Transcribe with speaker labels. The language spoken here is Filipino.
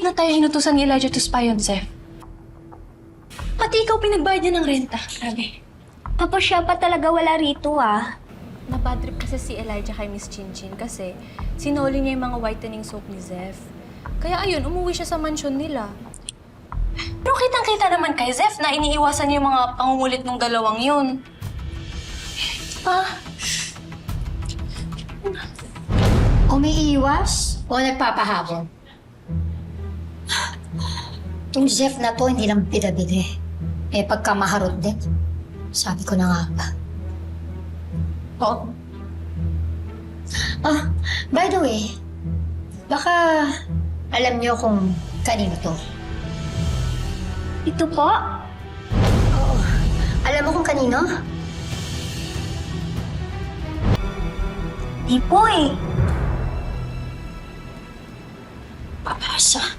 Speaker 1: na tayo inutusan ni Elijah to spy on Zeph. Pati ikaw pinagbayad niya ng renta. Grabe.
Speaker 2: Tapos siya pa talaga wala rito ah.
Speaker 1: Napadrip kasi si Elijah kay Miss Chinchin kasi sinoli niya yung mga whitening soap ni Zeph. Kaya ayun, umuwi siya sa mansyon nila. Pero kitang-kita naman kay Zeph na iniiwasan niya yung mga pangungulit ng dalawang yun.
Speaker 3: Umiiwas o nagpapahabol? Itong Zeph na to, hindi lang bida-bida. Eh, pagkamaharot din. Sabi ko na nga ba. Oo. By the way, baka alam niyo kung kanino to.
Speaker 2: Ito po?
Speaker 3: Oo. Alam mo kung kanino?
Speaker 2: Di po eh.
Speaker 3: Papasa.